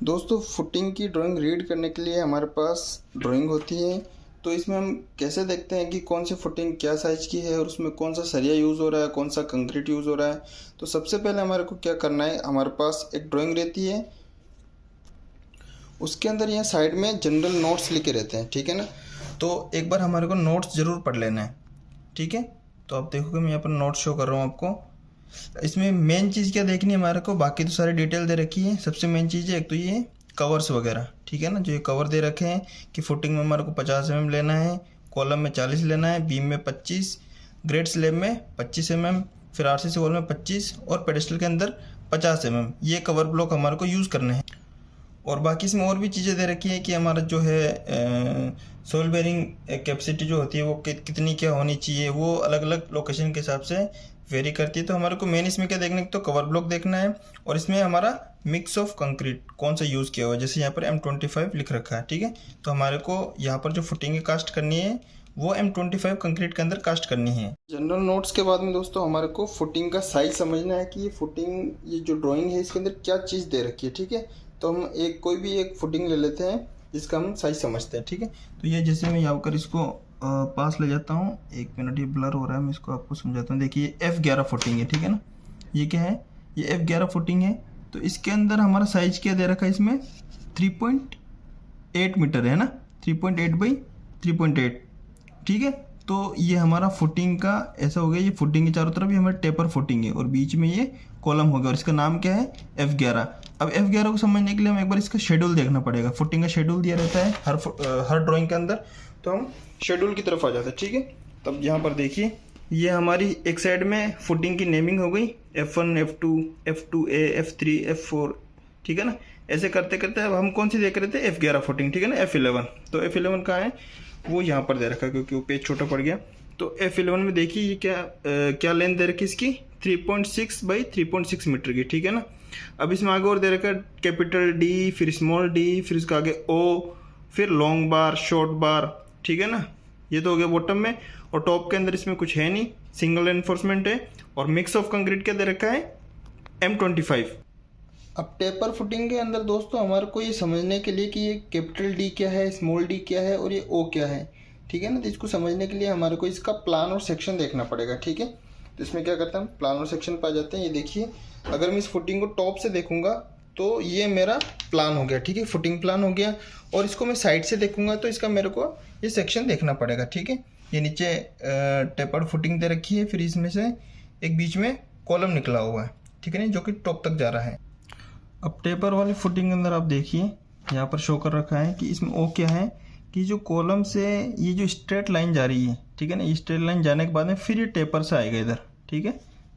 दोस्तों फुटिंग की drawing read करने के लिए हमारे पास ड्राइंग होती है। तो इसमें हम कैसे देखते हैं कि कौन सी फुटिंग क्या साइज़ की है और उसमें कौन सा सरिया यूज़ हो रहा है, कौन सा कंक्रीट यूज़ हो रहा है। तो सबसे पहले हमारे को क्या करना है, हमारे पास एक ड्राइंग रहती है, उसके अंदर यहाँ साइड में जनरल नोट्स लिखे रहते हैं, ठीक है ना। तो एक बार हमारे को नोट्स ज़रूर पढ़ लेना है, ठीक है। तो आप देखोगे मैं यहाँ पर नोट्स शो कर रहा हूँ आपको। इसमें मेन चीज़ क्या देखनी है हमारे को, बाकी तो सारी डिटेल दे रखी है। सबसे मेन चीज़ है एक तो ये कवर्स वगैरह, ठीक है ना। जो ये कवर दे रखे हैं कि फुटिंग में हमारे को 50 mm लेना है, कॉलम में 40 लेना है, बीम में 25, ग्रेड स्लैब में 25 mm, फिर आरसीसी वॉल में 25 और पेडेस्टल के अंदर 50 mm ये कवर ब्लॉक हमारे को यूज़ करने हैं। और बाकी इसमें और भी चीज़ें दे रखी है कि हमारा जो है सोल बेरिंग कैपेसिटी जो होती है वो कितनी क्या होनी चाहिए, वो अलग अलग लोकेशन के हिसाब से वेरी करती है। तो हमारे को मेन इसमें क्या देखना है, तो कवर ब्लॉक देखना है और इसमें हमारा मिक्स ऑफ कंक्रीट कौन सा यूज़ किया हुआ है, जैसे यहाँ पर M25 लिख रखा है, ठीक है। तो हमारे को यहाँ पर जो फुटिंग कास्ट करनी है वो M25 कंक्रीट के अंदर कास्ट करनी है। जनरल नोट्स के बाद में दोस्तों हमारे को फुटिंग का साइज समझना है कि ये फुटिंग, ये जो ड्राइंग है इसके अंदर क्या चीज़ दे रखी है, ठीक है। तो हम कोई भी एक फुटिंग ले लेते हैं जिसका हम साइज समझते हैं, ठीक है। तो ये जैसे मैं यहाँ कर इसको पास ले जाता हूँ, 1 मिनट, ये ब्लर हो रहा है, मैं इसको आपको समझाता हूँ। देखिए F11 फुटिंग है, ठीक है ना। ये क्या है, ये F11 फुटिंग है। तो इसके अंदर हमारा साइज क्या दे रखा है, इसमें 3.8 मीटर है ना, 3.8 बाई 3.8, ठीक है। तो ये हमारा फुटिंग का ऐसा हो गया। ये फुटिंग के चारों तरफ ये हमारे टेपर फुटिंग है और बीच में ये कॉलम हो गया और इसका नाम क्या है, F11। अब F11 को समझने के लिए हम एक बार इसका शेड्यूल देखना पड़ेगा। फुटिंग का शेड्यूल दिया रहता है हर ड्राइंग के अंदर। तो हम शेड्यूल की तरफ आ जाते हैं, ठीक है। तब यहाँ पर देखिए ये हमारी एक साइड में फुटिंग की नेमिंग हो गई, F1, F2, F2A, F3, F4, ठीक है ना। ऐसे करते करते अब हम कौन सी देख रहे थे, F11 फुटिंग, ठीक है ना, F11। तो F11 कहाँ है, वो यहाँ पर दे रखा है क्योंकि वो पेज छोटा पड़ गया। तो F11 में देखिए ये क्या लेंथ दे रखी है इसकी, 3.6 बाई 3.6 मीटर की, ठीक है ना। अब इसमें आगे और दे रखा है कैपिटल D, फिर स्मॉल d, फिर इसका आगे O, फिर लॉन्ग बार, शॉर्ट बार, ठीक है ना। ये तो हो गया बॉटम में। और टॉप के अंदर इसमें कुछ है नहीं, सिंगल एनफोर्समेंट है। और मिक्स ऑफ कंक्रीट क्या दे रखा है, M25। अब टेपर फुटिंग के अंदर दोस्तों हमारे को ये समझने के लिए कि ये कैपिटल D क्या है, स्मॉल d क्या है और ये O क्या है, ठीक है ना। तो इसको समझने के लिए हमारे को इसका प्लान और सेक्शन देखना पड़ेगा, ठीक है। तो इसमें क्या करते हैं, हम प्लान और सेक्शन पर आ जाते हैं। ये देखिए अगर मैं इस फुटिंग को टॉप से देखूंगा तो ये मेरा प्लान हो गया, ठीक है, फुटिंग प्लान हो गया। और इसको मैं साइड से देखूंगा तो इसका मेरे को ये सेक्शन देखना पड़ेगा, ठीक है। ये नीचे टेपर्ड फुटिंग दे रखी है, फिर इसमें से एक बीच में कॉलम निकला हुआ है, ठीक है ना, जो कि टॉप तक जा रहा है। अब टेपर वाली फुटिंग के अंदर आप देखिए यहाँ पर शो कर रखा है कि इसमें ओ क्या है, कि जो कॉलम से ये जो स्ट्रेट लाइन जा रही है, ठीक है ना, ये स्ट्रेट लाइन जाने के बाद में फिर ये टेपर से आएगा इधर, ठीक है,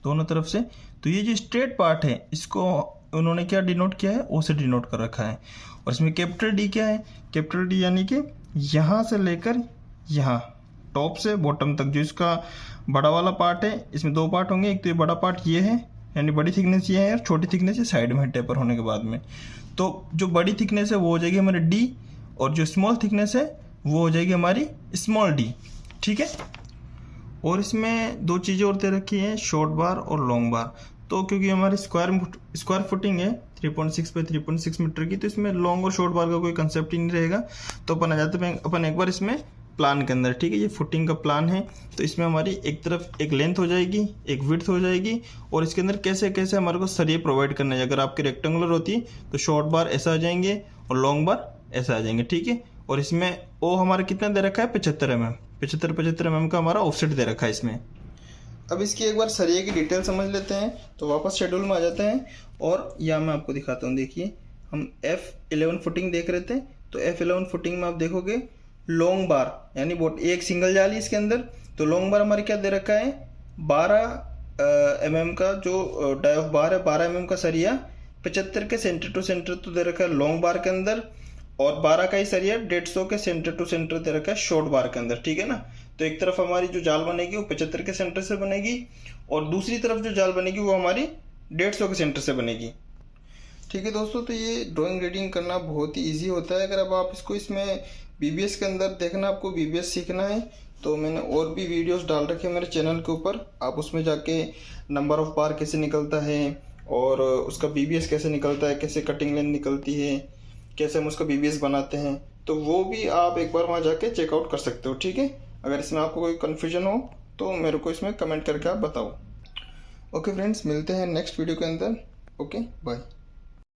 दोनों तरफ से। तो ये जो स्ट्रेट पार्ट है इसको उन्होंने क्या डिनोट किया है, ओ से डिनोट कर रखा है। और इसमें कैपिटल D क्या है, कैपिटल D यानी कि यहाँ से लेकर यहाँ टॉप से बॉटम तक जो इसका बड़ा वाला पार्ट है, इसमें दो पार्ट होंगे। एक तो ये बड़ा पार्ट ये है, यानी बड़ी थिकनेस ये है, और छोटी थिकनेस ये साइड में टेपर होने के बाद में। तो जो बड़ी थिकनेस है वो हो जाएगी हमारी D, और जो स्मॉल थिकनेस है वो हो जाएगी हमारी स्मॉल d, ठीक है। और इसमें दो चीज़ें और दे रखी हैं, शॉर्ट बार और लॉन्ग बार। तो क्योंकि हमारी स्क्वायर फुटिंग है 3.6 बाई 3.6 मीटर की, तो इसमें लॉन्ग और शॉर्ट बार का कोई कंसेप्ट ही नहीं रहेगा। तो अपन आ जाते हैं अपन एक बार इसमें प्लान के अंदर, ठीक है। ये फुटिंग का प्लान है, तो इसमें हमारी एक तरफ एक लेंथ हो जाएगी, एक विड्थ हो जाएगी, और इसके अंदर कैसे कैसे हमारे को सरिये प्रोवाइड करना है। अगर आपकी रेक्टेंगुलर होती है तो शॉर्ट बार ऐसा आ जाएंगे और लॉन्ग बार ऐसा आ जाएंगे, ठीक है। और इसमें ओ हमारा कितना दे रखा है, 75 mm, 75 mm का हमारा ऑफसेट दे रखा है इसमें। अब इसकी एक बार सरिये की डिटेल समझ लेते हैं। तो वापस शेड्यूल में आ जाते हैं और यहाँ मैं आपको दिखाता हूँ। देखिए हम F11 फुटिंग देख रहे थे, तो F11 फुटिंग में आप देखोगे लॉन्ग बार यानी एक सिंगल जाली इसके अंदर। तो लॉन्ग बार हमारे क्या दे रखा है, 12 mm का जो डाई ऑफ बार है, 12 mm का सरिया 75 के सेंटर टू सेंटर तो दे रखा है लॉन्ग बार के अंदर, और 12 का ही सरिया 150 के सेंटर टू सेंटर दे रखा है शॉर्ट बार के अंदर, ठीक है ना। तो एक तरफ हमारी जो जाल बनेगी वो 75 के सेंटर से बनेगी, और दूसरी तरफ जो जाल बनेगी वो हमारी 150 के सेंटर से बनेगी, ठीक है दोस्तों। तो ये ड्राइंग रीडिंग करना बहुत ही ईजी होता है। अगर अब आप इसको इसमें BBS के अंदर देखना, आपको BBS सीखना है, तो मैंने और भी वीडियोस डाल रखे हैं मेरे चैनल के ऊपर। आप उसमें जाके नंबर ऑफ बार कैसे निकलता है और उसका BBS कैसे निकलता है, कैसे कटिंग लाइन निकलती है, कैसे हम उसका BBS बनाते हैं, तो वो भी आप एक बार वहाँ जाके चेकआउट कर सकते हो। ठीक है, अगर इसमें आपको कोई कन्फ्यूजन हो तो मेरे को इसमें कमेंट करके आप बताओ। ओके फ्रेंड्स, मिलते हैं नेक्स्ट वीडियो के अंदर। Okay, bye.